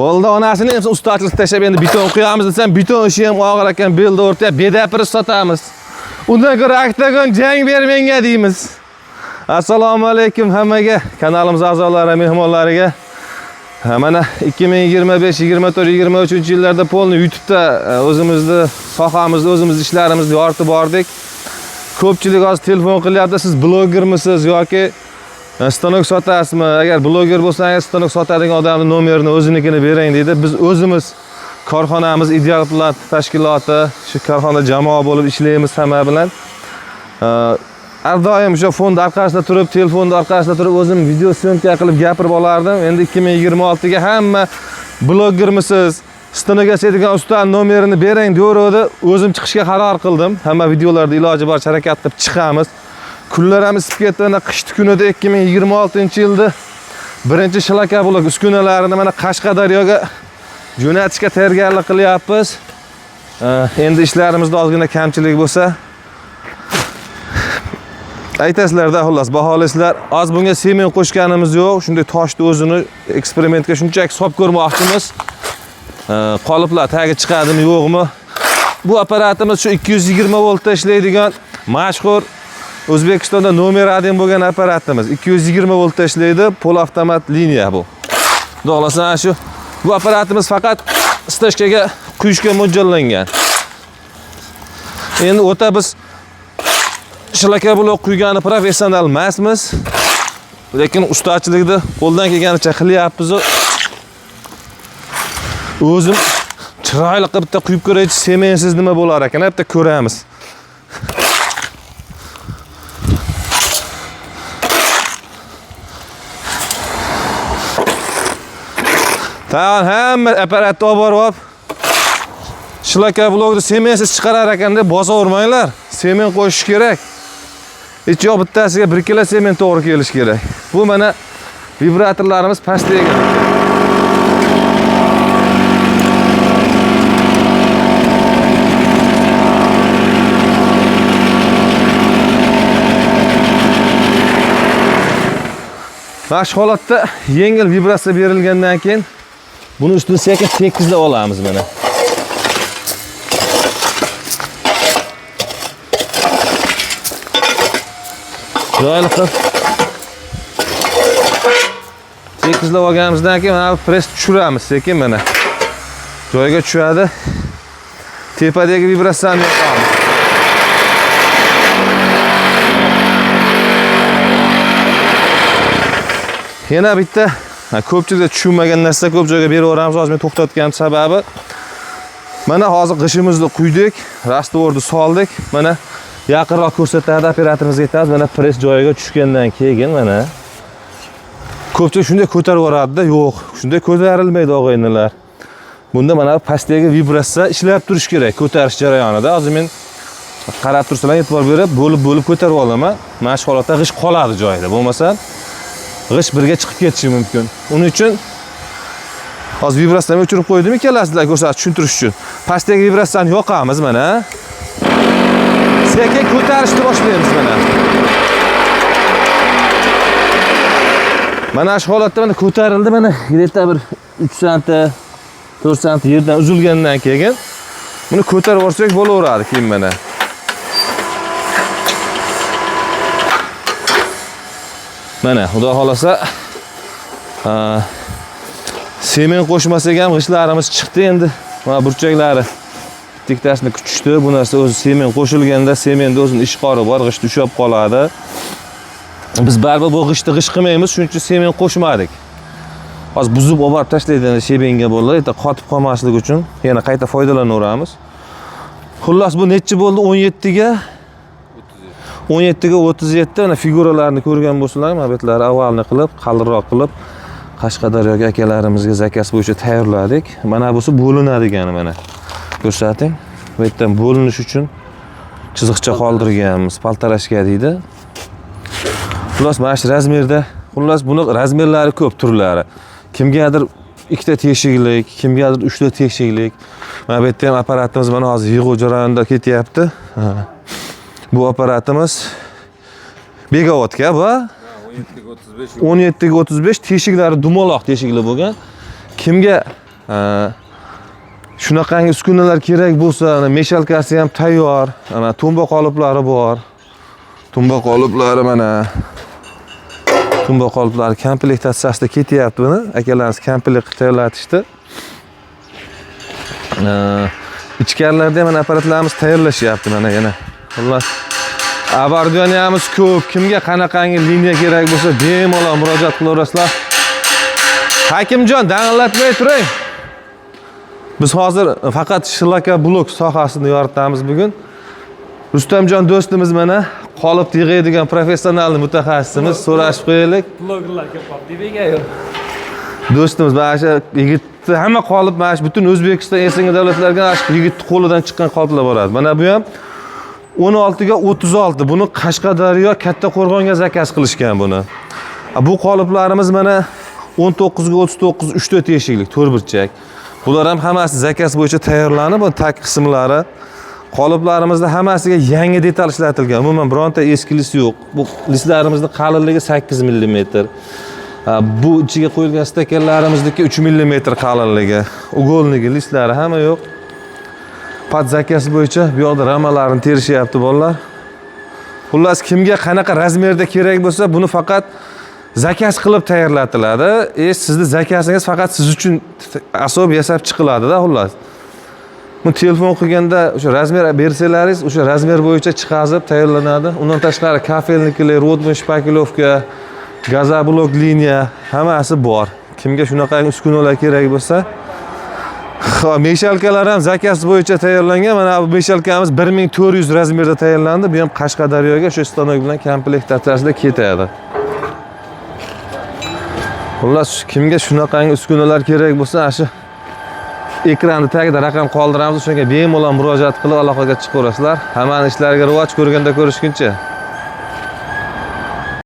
Polda onasini ham ustachilik tashlab endi beton quyamiz desam, beton ishi ham og'ir ekan, belda o'rtaya bedapir sotamiz. Undan ko'ra oktagon jang ber menga deymiz. Assalomu alaykum hammaga, kanalimiz a'zolari, mehmonlariga. Mana 2025, 24, 23-yillarda polni YouTube'da o'zimizni sohamizda, o'zimiz ishlarimizni yoritib bordik. Ko'pchilik hozir telefon qilyapti, siz blogermisiz yoki stanok sotasizmi? Agar bloger bo'lsangiz, stanok sotadigan odamning nomerini o'zinikini bering deydi. Biz o'zimiz korxonamiz Ideal Plant tashkiloti, shu korxonada jamoa bo'lib ishlaymiz hamma bilan. Har doim o'sha fond orqasida turib, telefonda orqasida turib o'zim video syomka qilib gapirib olardim. Endi 2026 ga hamma blogermisiz, stanoga sotadigan ustaning nomerini bering deyverdi. O'zim chiqishga qaror qildim. Hamma videolarda iloji boricha harakat qilib chiqamiz. Kunlar ham isib ketdi. Mana qishki kunida 2026-yilda birinchi shlaka blok uskunalarini mana Qashqadaryoga jo'natishga tayyorgarlik qilyapmiz. Endi ishlarimizda ozgina kamchilik bo'lsa, aytasizlarda xullas baholasizlar. Az bunga semen qo'shganimiz yo'q. Shunday toshni o'zini eksperimentga shunchaki solib ko'rmoqchimiz. Qoliplar tagi chiqadimi, yo'qmi? Bu apparatimiz shu 220 voltda ishlaydigan mashhur O'zbekistonda nomer 1 bo'lgan apparatimiz. 220 voltda ishlaydi, polavtomat liniya bu. Xohlasan shu bu apparatimiz faqat stashkaga quyishga mo'ljallangan. Endi o'ta biz shlaka blok quygani professional emasmiz. Lekin ustachilikni qo'ldan kelganicha qilyapmiz. O'zim chiroyli qilib bitta quyib ko'raychi, semensiz nima bo'lar ekan, bitta ko'ramiz. Tamam, hamma apparatni olib borib, shlaka blokni semensiz chiqarar ekan deb bosavermanglar. Semen qo'shish kerak. Hech yo'q, bittasiga 1 kilo semen to'g'ri kelish kerak. Bu mana vibratorlarimiz pastdagi. Mana shu holatda yengil vibratsiya berilgandan keyin buni ustini sekin tekizlab olamiz mana. Chiroyli qilib tekizlab olganimizdan keyin mana press tushiramiz sekin mana. Joyiga tushadi. Tepadagi vibratsiyani yo'qamiz. Yana bitta ko'pchilikda tushunmagan narsa ko'p joyga beraveramiz. Hozir men to'xtatgan sababi mana hozir g'ishimizni quydik, rastvorni soldik. Mana yaqinroq ko'rsatadi, operatorimizga aytamiz. Mana press joyiga tushgandan keyin mana ko'pchilik shunday ko'tarib yuboradi-da, yo'q, shunday ko'tarilmaydi og'aynilar. Bunda mana pastdagi vibratsiya ishlab turish kerak ko'tarish jarayonida. Hozir men qarab tursalar e'tibor berib, bo'lib ko'tarib olaman. Mana shu holatda g'ish qoladi joyida. Bo'lmasa g'ish birga chiqib ketishi mumkin. Uning uchun hozir vibratsiyani o'chirib qo'ydim, ikkalasizlar ko'rsatib tushuntirish uchun. Pastdagi vibratsiyani yoqamiz mana. Sekin ko'tarishni boshlaymiz mana. Mana shu holatda mana ko'tarildi, mana yerda bir 3 sm, 4 sm yerdan uzilgandan keyin buni ko'tarib olsak bo'laveradi keyin mana. Mana, xudo xolasa semen qo'shmasak ham g'ishlarimiz chiqdi endi. Mana burchaklari tiktasini kuchishdi. Bu narsa o'zi semen qo'shilganda semenda o'zining ishqori bor, g'isht tushib qoladi. Biz baribir bu g'ishtni g'ish qilmaymiz, shuning uchun semen qo'shmadik. Hozir buzib olib tashlaydi shebenga bo'ldi, erta qotib qolmasligi uchun yana qayta foydalanaveramiz. Xullas bu necha bo'ldi? 17 ga 37 mana figuralarni ko'rgan bo'lsanglar, mabetlari avvalni qilib, qalinroq qilib Qashqadaryoga akalarimizga zakaz bo'yicha tayyorladik. Mana busi bo'linadigan mana. Ko'rsating. Bu yerdan bo'linish uchun chiziqcha qoldirganmiz, paltarashka deydi. Xullas mana shu razmerda, xullas buni razmerlari ko'p turlari. Kimgadir 2 ta teshiklik, kimgadir 3 ta teshiklik. Mana bu yerda ham apparatimiz mana hozir yig'u jarayonida ketyapti. Bu apparatimiz megawattga bu 17 ga 35 teshiklari dumaloq teshikli bo'lgan. Kimga Shunaqangi uskunalar kerak bo'lsa, ana meshalkasi ham tayyor. Ana tumba qoliplari bor. Tumba qoliplari mana. Tumba qoliplari komplektatsiyasida ketyapti buni. Akalarimiz komplekt qilib tayyorlatishdi. Ichkarilarda ham mana apparatlarimiz tayyorlashyapti mana yana. Xullas, abordyonimiz ko'p. Kimga qanaqangi liniya kerak bo'lsa, bemalol murojaat qilaverasizlar. Hakimjon, dang'illatmay turing. Biz hozir faqat shlaka blok sohasini yoritamiz bugun. Rustamjon do'stimiz mana qolib yig'aydigan professional mutaxassisimiz, so'rashib qo'yaylik. Blogerlar ko'p deydiga-yu. Do'stimiz mana shu yigitni hamma qolib, mana shu butun O'zbekiston esinga davlatlarga mana shu yigitni qo'lidan chiqqan qoliplar boradi. Mana bu ham 16 ga 36. Buni Qashqadaryo, Kattaqo'rg'onga zakaz qilishgan buni. Bu qoliplarimiz mana 19 ga 39 3-4 teshiklik, 4 burchak. Bular ham hammasi zakaz bo'yicha tayyorlanib, bu tak qismlari. Qoliplarimizda hammasiga yangi detal ishlatilgan. Umuman bironta eski lis yo'q. Bu lislarimizning qalinligi 8 mm. Bu ichiga qo'yilgan stakanlarimizniki 3 mm qalinligi. Ugolnigi lislari hamma yo'q. Pat zakaz bo'yicha bu yoqda ramalarni terishyapti bolalar. Xullas, kimga qanaqa razmerda kerak bo'lsa, buni faqat zakaz qilib tayyorlatiladi. Sizni zakazingiz faqat siz uchun asob yasab chiqiladi-da, xullas. Bu telefon qilganda o'sha razmer bersalaringiz, o'sha razmer bo'yicha chiqazib tayyorlanadi. Undan tashqari kafelniklar, rodman shpakilovka, gazoblok liniya hammasi bor. Kimga shunaqa uskunalar kerak bo'lsa, meshalkalar ham zakaz bo'yicha tayyorlangan. Mana bu meshalkamiz 1400 razmerda tayyorlandi. Bu ham Qashqadaryoga shu stanok bilan komplektatsiyasida ketadi. Xullas, kimga shunaqangi uskunalar kerak bo'lsa, shu ekranni tagida raqam qoldiramiz, shunga bemalol murojaat qilib aloqaga chiqaverasizlar. Hammani ishlariga rivoj, ko'rganda ko'rishguncha.